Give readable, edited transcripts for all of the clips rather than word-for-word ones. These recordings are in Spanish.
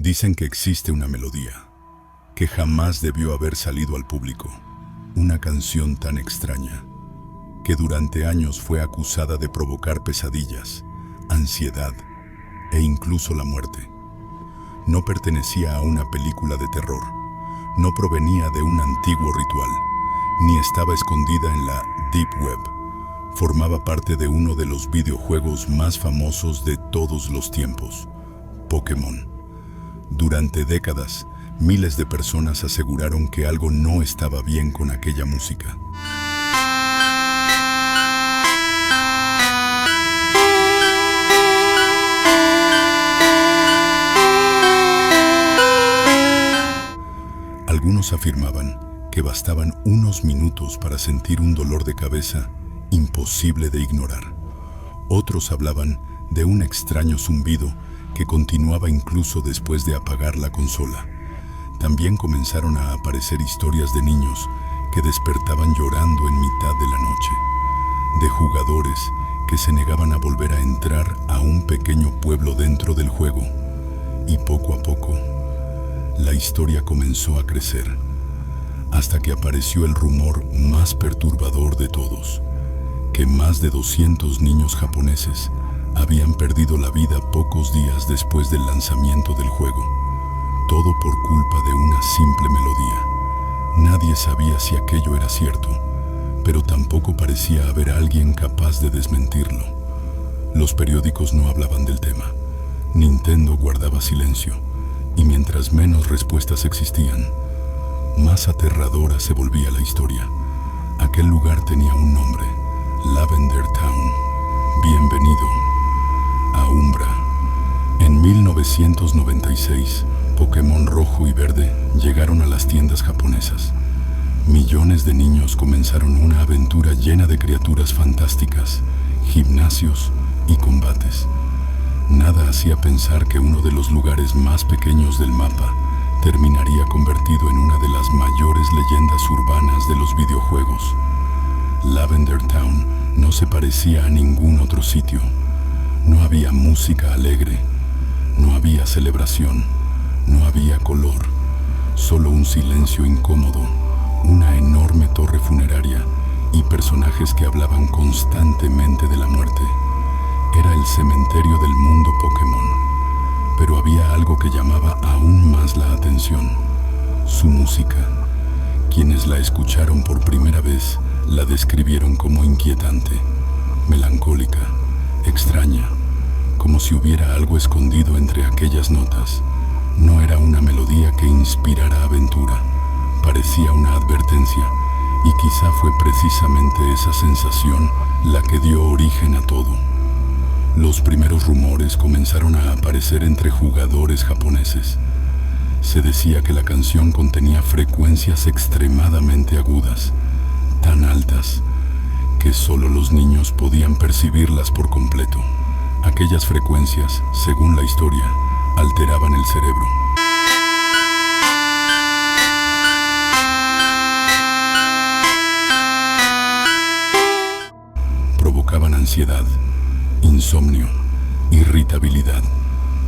Dicen que existe una melodía que jamás debió haber salido al público, una canción tan extraña que durante años fue acusada de provocar pesadillas, ansiedad e incluso la muerte. No pertenecía a una película de terror, no provenía de un antiguo ritual, ni estaba escondida en la Deep Web. Formaba parte de uno de los videojuegos más famosos de todos los tiempos, Pokémon. Durante décadas, miles de personas aseguraron que algo no estaba bien con aquella música. Algunos afirmaban que bastaban unos minutos para sentir un dolor de cabeza imposible de ignorar. Otros hablaban de un extraño zumbido que continuaba incluso después de apagar la consola. También comenzaron a aparecer historias de niños que despertaban llorando en mitad de la noche, de jugadores que se negaban a volver a entrar a un pequeño pueblo dentro del juego. Y poco a poco, la historia comenzó a crecer, hasta que apareció el rumor más perturbador de todos, que más de 200 niños japoneses habían perdido la vida pocos días después del lanzamiento del juego, todo por culpa de una simple melodía. Nadie sabía si aquello era cierto, pero tampoco parecía haber alguien capaz de desmentirlo. Los periódicos no hablaban del tema, Nintendo guardaba silencio, y mientras menos respuestas existían, más aterradora se volvía la historia. Aquel lugar tenía un nombre: Lavender Town. Bienvenido a Umbra. En 1996, Pokémon Rojo y Verde llegaron a las tiendas japonesas. Millones de niños comenzaron una aventura llena de criaturas fantásticas, gimnasios y combates. Nada hacía pensar que uno de los lugares más pequeños del mapa terminaría convertido en una de las mayores leyendas urbanas de los videojuegos. Lavender Town no se parecía a ningún otro sitio. No había música alegre, no había celebración, no había color, solo un silencio incómodo, una enorme torre funeraria y personajes que hablaban constantemente de la muerte. Era el cementerio del mundo Pokémon, pero había algo que llamaba aún más la atención: su música. Quienes la escucharon por primera vez la describieron como inquietante, melancólica, extraña, como si hubiera algo escondido entre aquellas notas. No era una melodía que inspirara aventura, parecía una advertencia, y quizá fue precisamente esa sensación la que dio origen a todo. Los primeros rumores comenzaron a aparecer entre jugadores japoneses. Se decía que la canción contenía frecuencias extremadamente agudas, tan altas que solo los niños podían percibirlas por completo. Aquellas frecuencias, según la historia, alteraban el cerebro. Provocaban ansiedad, insomnio, irritabilidad,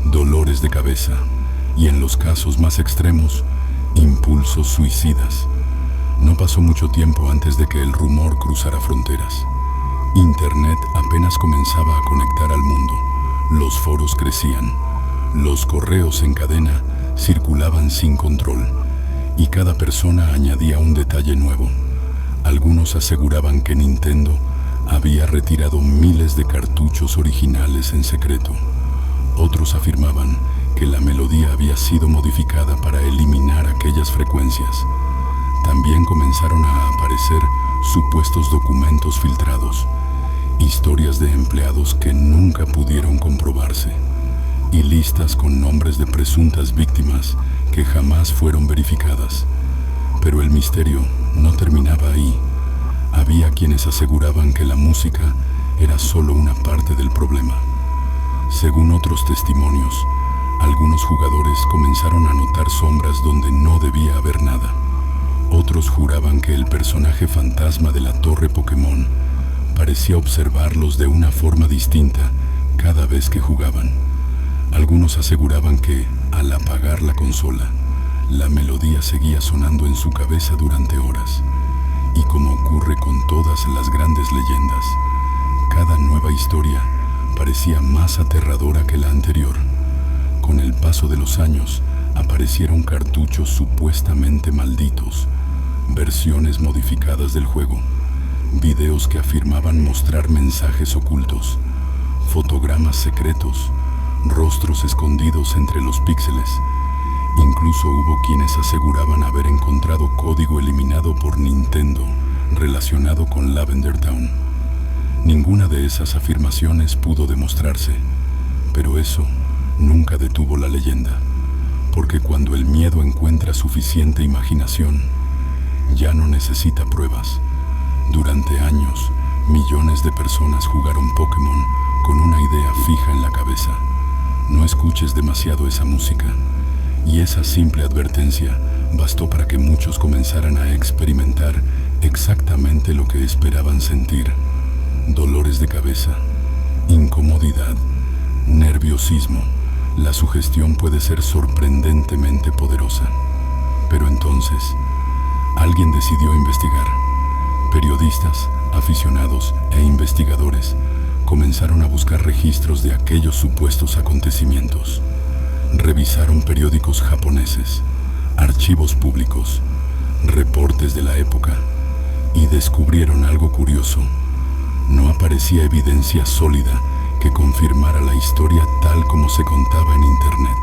dolores de cabeza y, en los casos más extremos, impulsos suicidas. No pasó mucho tiempo antes de que el rumor cruzara fronteras. Internet apenas comenzaba a conectar al mundo. Los foros crecían, los correos en cadena circulaban sin control, y cada persona añadía un detalle nuevo. Algunos aseguraban que Nintendo había retirado miles de cartuchos originales en secreto. Otros afirmaban que la melodía había sido modificada para eliminar aquellas frecuencias. También comenzaron a aparecer supuestos documentos filtrados, historias de empleados que nunca pudieron comprobarse, y listas con nombres de presuntas víctimas que jamás fueron verificadas. Pero el misterio no terminaba ahí. Había quienes aseguraban que la música era solo una parte del problema. Según otros testimonios, algunos jugadores comenzaron a notar sombras donde no debía haber nada. Otros juraban que el personaje fantasma de la torre Pokémon parecía observarlos de una forma distinta cada vez que jugaban. Algunos aseguraban que, Al apagar la consola, la melodía seguía sonando en su cabeza durante horas. Y como ocurre con todas las grandes leyendas, cada nueva historia parecía más aterradora que la anterior. Con el paso de los años, aparecieron cartuchos supuestamente malditos, versiones modificadas del juego, videos que afirmaban mostrar mensajes ocultos, fotogramas secretos, rostros escondidos entre los píxeles. Incluso hubo quienes aseguraban haber encontrado código eliminado por Nintendo relacionado con Lavender Town. Ninguna de esas afirmaciones pudo demostrarse, pero eso nunca detuvo la leyenda, porque cuando el miedo encuentra suficiente imaginación, ya no necesita pruebas. Durante años, millones de personas jugaron Pokémon con una idea fija en la cabeza: no escuches demasiado esa música. Y esa simple advertencia bastó para que muchos comenzaran a experimentar exactamente lo que esperaban sentir: dolores de cabeza, incomodidad, nerviosismo. La sugestión puede ser sorprendentemente poderosa. Pero entonces, alguien decidió investigar. Periodistas, aficionados e investigadores comenzaron a buscar registros de aquellos supuestos acontecimientos. Revisaron periódicos japoneses, archivos públicos, reportes de la época, y descubrieron algo curioso. No aparecía evidencia sólida que confirmara la historia tal como se contaba en Internet.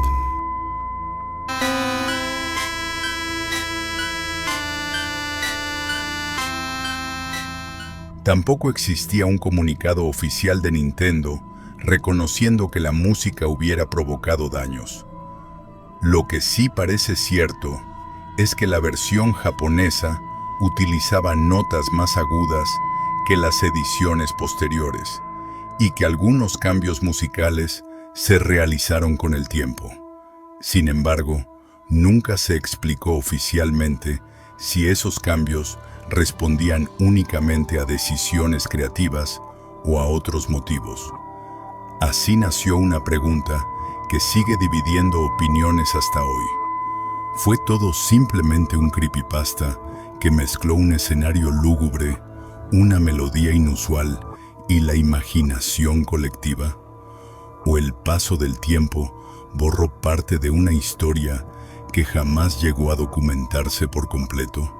Tampoco existía un comunicado oficial de Nintendo reconociendo que la música hubiera provocado daños. Lo que sí parece cierto es que la versión japonesa utilizaba notas más agudas que las ediciones posteriores, y que algunos cambios musicales se realizaron con el tiempo. Sin embargo, nunca se explicó oficialmente si esos cambios respondían únicamente a decisiones creativas o a otros motivos. Así nació una pregunta que sigue dividiendo opiniones hasta hoy. ¿Fue todo simplemente un creepypasta que mezcló un escenario lúgubre, una melodía inusual y la imaginación colectiva? ¿O el paso del tiempo borró parte de una historia que jamás llegó a documentarse por completo?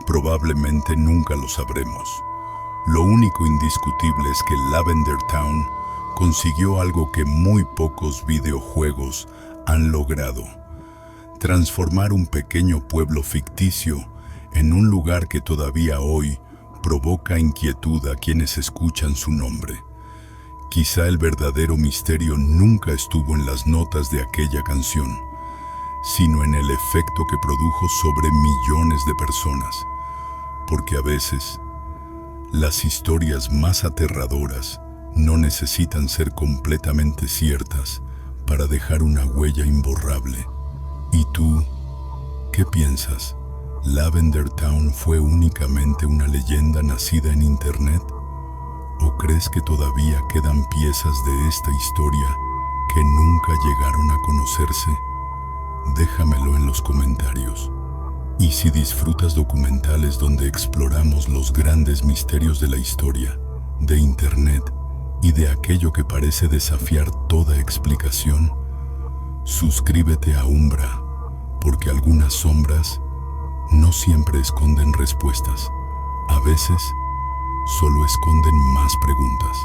Probablemente nunca lo sabremos. Lo único indiscutible es que Lavender Town consiguió algo que muy pocos videojuegos han logrado: transformar un pequeño pueblo ficticio en un lugar que todavía hoy provoca inquietud a quienes escuchan su nombre. Quizá el verdadero misterio nunca estuvo en las notas de aquella canción, sino en el efecto que produjo sobre millones de personas, porque a veces las historias más aterradoras no necesitan ser completamente ciertas para dejar una huella imborrable. ¿Y tú, qué piensas? ¿Lavender Town fue únicamente una leyenda nacida en Internet? ¿O crees que todavía quedan piezas de esta historia que nunca llegaron a conocerse? Déjamelo en los comentarios. Y si disfrutas documentales donde exploramos los grandes misterios de la historia, de Internet y de aquello que parece desafiar toda explicación, suscríbete a Umbra, porque algunas sombras no siempre esconden respuestas. A veces solo esconden más preguntas.